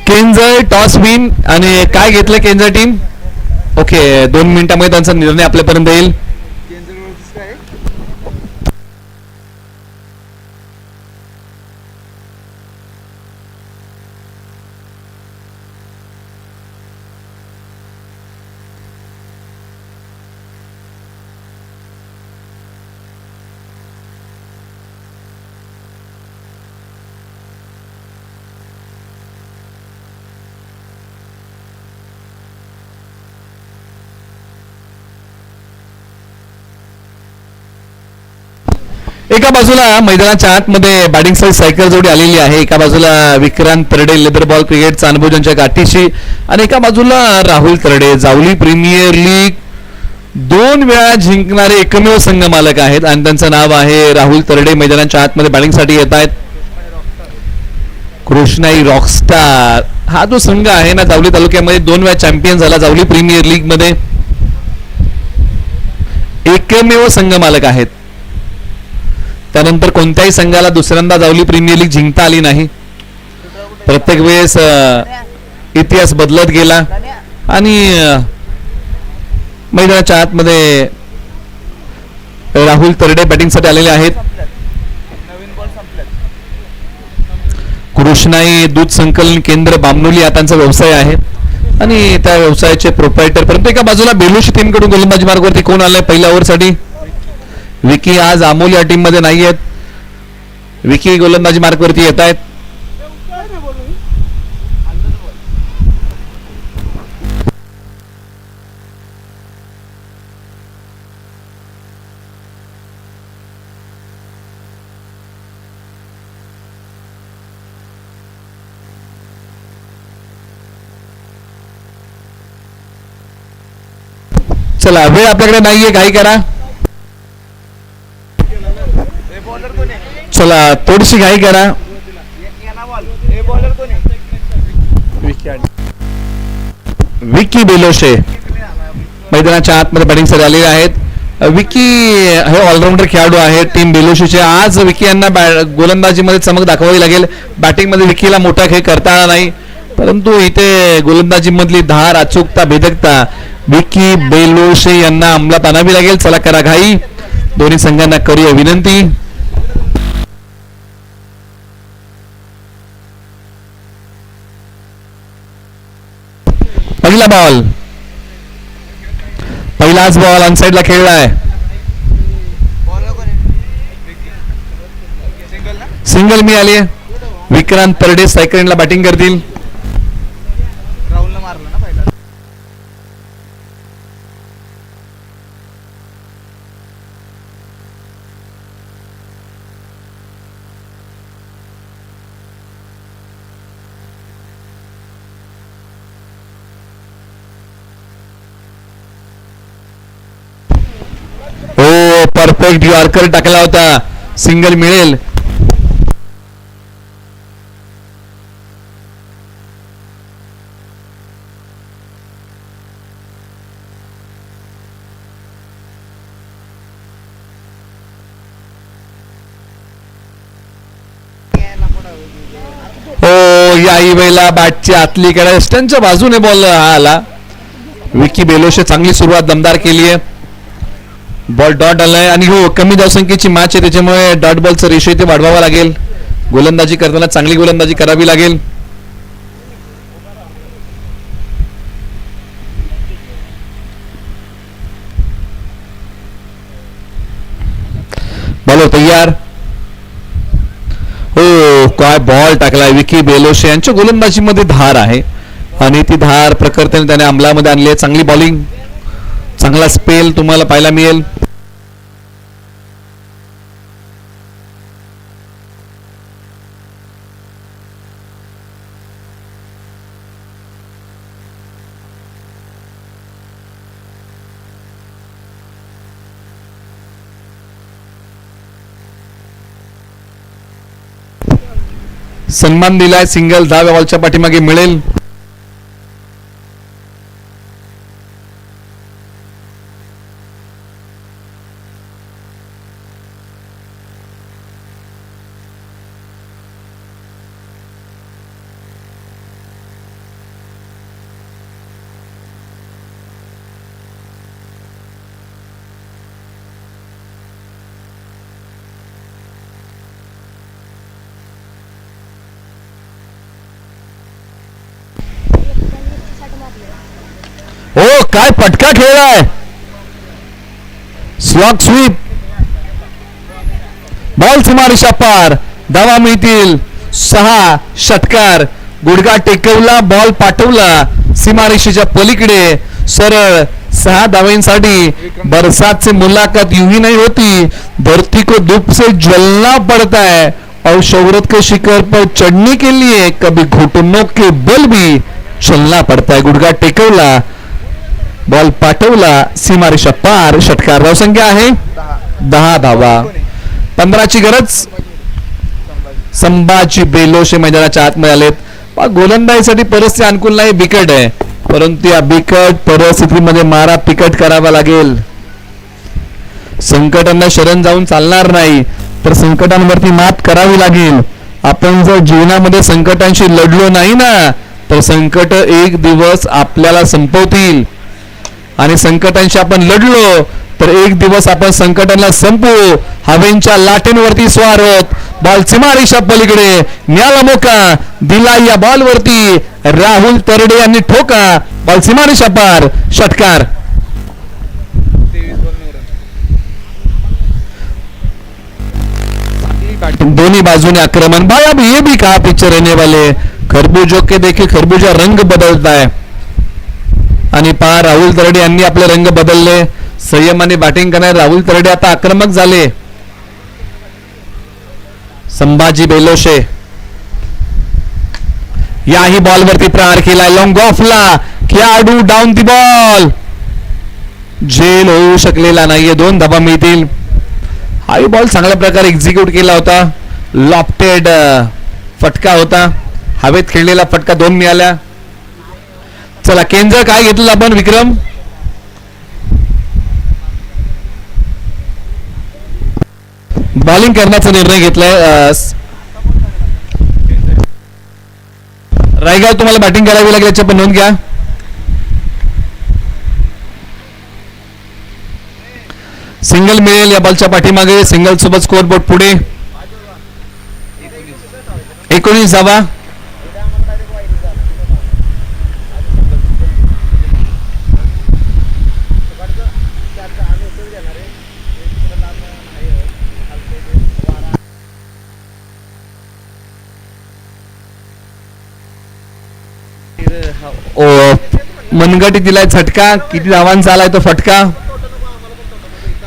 Keonjhar toss win आणि काय घेतलं केंजर टीम. ओके 2 मिनिटांमध्ये त्यांचा निर्णय आपल्यापर्यंत येईल. एका बाजूला मैदानाच्या आतमध्ये बॅटिंग सायकल जोडी आलेली आहे. एका बाजूला विक्रांत तरडे लेदर बॉल क्रिकेटचा अनुभव ज्यांच्या गाठीशी आणि एका बाजूला राहुल तरडे जावली प्रीमियर लीग 2 वेळा जिंकणारे एकमेव संघ मालक आहेत आणि त्यांचं नाव आहे राहुल तरडे. मैदानाच्या आतमध्ये बॅटिंगसाठी येत आहेत. कृष्णाई रॉकस्टार हा जो संघ आहे ना जावली तालुक्यामध्ये 2 वेळा चॅम्पियन झाला जावली प्रीमियर लीग मध्ये. एकमेव संघ मालक आहेत. त्यानंतर कोणत्याही संघाला दुसऱ्यांदा जावली प्रीमियर लीग जिंकता आली नाही. प्रत्येक वेळेस इतिहास बदलत गेला आणि मैदानाच्या आतमध्ये राहुल तरडे बॅटिंगसाठी आलेले आहेत. कृष्णाई दूध संकलन केंद्र बामनोली हा त्यांचा व्यवसाय आहे आणि त्या व्यवसायाचे प्रोप्रायटर. परंतु एका बाजूला बेलुशी टीम कडून गोलंदाजी मार्गावरती कोण आलाय पहिल्या ओव्हरसाठी. विकी आज अमोल या टीम मध्ये नाही आहेत. विकी गोलंदाजी मार्गावरती येत आहेत. चला वेळ आपल्याकडे नाहीये घाई करा. चला थोडीशी घाई करा. विकी बेलोशे मैदानाच्या आतमध्ये बॅटिंगसाठी आलेले आहेत. विकी हे ऑलराऊंडर खेळाडू आहेत टीम बेलोशीचे. आज विकी यांना गोलंदाजीमध्ये चमक दाखवावी लागेल. बॅटिंगमध्ये विकीला मोठा खेळ करता आला नाही परंतु इथे गोलंदाजीमधली धार अचूकता भेदकता विकी बेलोशे यांना अंमलात आणावी लागेल. चला करा घाई. दोन्ही संघांना करूया विनंती. पहिला बॉल पहिलाच बॉल अनसाइडला खेळलाय. सिंगल मिळाली. विक्रांत तरडे सायकलला बॅटिंग करतील. परफेक्ट यॉर्कर टाकला होता. सिंगल मिळेल. याही वेळेला बॅटच्या आतलीकडे स्टंपच्या बाजूने बॉल आला. विकी बेलोशे चांगली सुरुवात दमदार केली आहे. बॉल डॉट आलाय आणि हो कमी धावसंख्येची मॅच आहे त्याच्यामुळे डॉट बॉलचं रेशो इथे वाढवावा लागेल. गोलंदाजी करताना चांगली गोलंदाजी करावी लागेल. बॉल तयार. हो काय बॉल टाकलाय. विकी बेलोशे यांच्या गोलंदाजीमध्ये धार आहे आणि ती धार प्रखरतेने त्याने अंमलामध्ये आणली आहे. चांगली बॉलिंग चांगला स्पेल तुम्हाला पाहायला मिळेल. सन्मान दिलाय. सिंगल 10 बॉलच्या पाठीमागे मिळेल. काय पटका खेळलाय. स्लॉग स्वीप, बॉल सीमारेषा पार, धावा मिळतील 6. षटकार, गुडघा टेकवला, बॉल पाठवला सीमारेषेच्या पलीकडे सरळ 6 धावेंसाठी. बरसात से मुलाकात यूं ही नहीं होती, धरती को धूप से जलना पड़ता है और शोहरत के शिखर पर चढ़ने के लिए कभी घुटनों के बल भी चलना पड़ता है. गुडघा टेकवला, बॉल पाठवला सीमारेषा पार. षटकार. धावसंख्या आहे 10 धावा. 15ची गरज. संभाजी बेलोशे मैदानाच्या आतमध्ये आलेत. गोलंदाजीसाठी परिस्थिती अनुकूल नाही, बिकट आहे, परंतु या बिकट परिस्थितीमध्ये मारा पिकट करावा लागेल. संकटांना शरण जाऊन चालणार नाही, तर संकटांवरती मात करावी लागेल. आपण जर जीवनामध्ये संकटांशी लढलो नाही ना, तर संकट एक दिवस आपल्याला संपवतील. आणि संकटांशी आपण लढलो तर एक दिवस आपण संकटांना संपवू. हवेंच्या लाटेंवरती स्वार होत बॉल सीमारेषा पलीकडे. न्याला मोका दिला या बॉलवरती. राहुल तरडे यांनी ठोका. बॉल सीमारेषा पार. षटकार. दोनों बाजूने आक्रमण. भाई अब ये भी कहा पिक्चर रहने वाले. खरबूजों के देखिए खरबूजा रंग बदलता है. आणि पहा राहुल तरडे यांनी आपले रंग बदलले. संयमाने बॅटिंग करणारे राहुल तरडे आता आक्रमक झाले. संभाजी बेलोशे याही बॉलवरती प्रहार केलाय. लॉंग ऑफला खेळाडू डाऊन दी बॉल. झेल होऊ शकलेला नाहीये. 2 धावा मिळतील. हाही बॉल चांगल्या प्रकारे एक्झिक्यूट केला होता. लॉफ्टेड फटका होता. हवेत खेळलेला फटका 2 मिळाल्या. चला केंद्र काय घेतलं आपण विक्रम. बॉलिंग करण्याचा निर्णय घेतलाय. रायगाव तुम्हाला बॅटिंग करावी लागेल याची पण नोंद घ्या. सिंगल मिळेल या बॉलच्या पाठीमागे. सिंगल सोबत स्कोअर बोर्ड पुढे. 19 धावा. मनगटी दिलाय झटका. किती धावांचा आलाय तो फटका.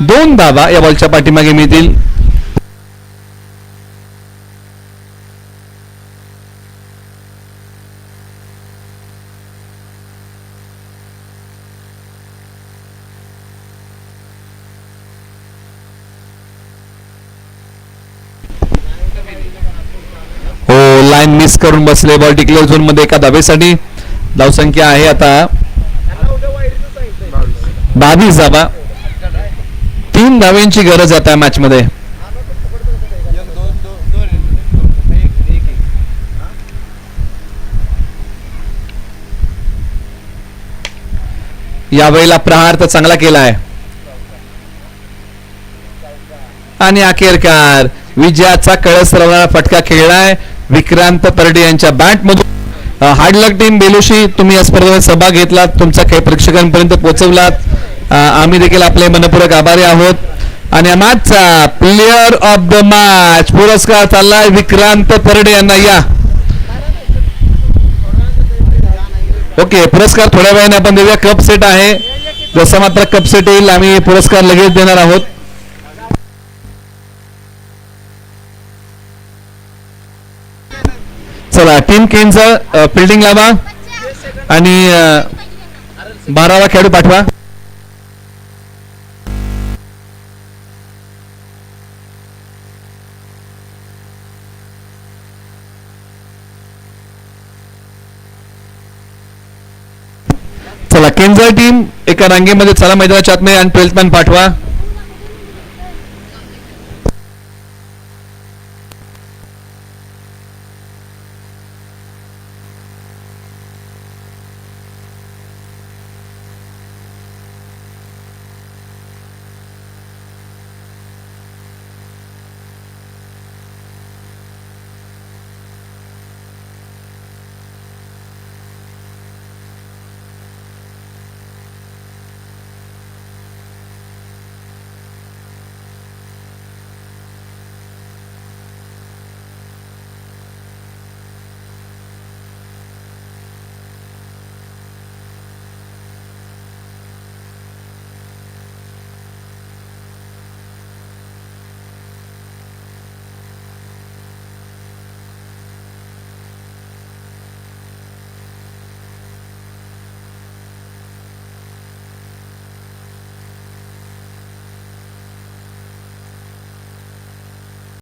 2 धावा या बॉलच्या पाठीमागे मिळतील. हो लाईन मिस करून बसले. बॉल डिक्लेअर झोन मध्ये एका धावेसाठी. धावसंख्या आहे आता 22 धावा. 3 धाव्यांची गरज आता मॅच मध्ये. यावेळेला प्रहार तर चांगला केलाय. आणि अखेरकार विजयाचा कळस रवणारा फटका खेळलाय विक्रांत तरडे यांच्या बॅट मधून. हार्ड लक टीम बेलोशी, तुम्ही या स्पर्धेत सहभाग घेतलात, तुमचा काही प्रेक्षकांपर्यंत पोहोचवलात. आम्ही देखील आपले मनपूर्वक आभारी आहोत. आणि मॅचचा प्लेयर ऑफ द मॅच पुरस्कार चाललाय विक्रांत तरडे यांना. या ओके, पुरस्कार थोड्या वेळाने आपण देऊया. कप सेट आहे. जसं मात्र कप सेट येईल आम्ही पुरस्कार लगेच देणार आहोत. चला टीम केनचं फिल्डिंग लावा आणि 12वा खेळाडू पाठवा. चला केंद्र टीम एका रांगेमध्ये चला मैदानाच्या आतमध्ये आणि 12th मॅन पाठवा.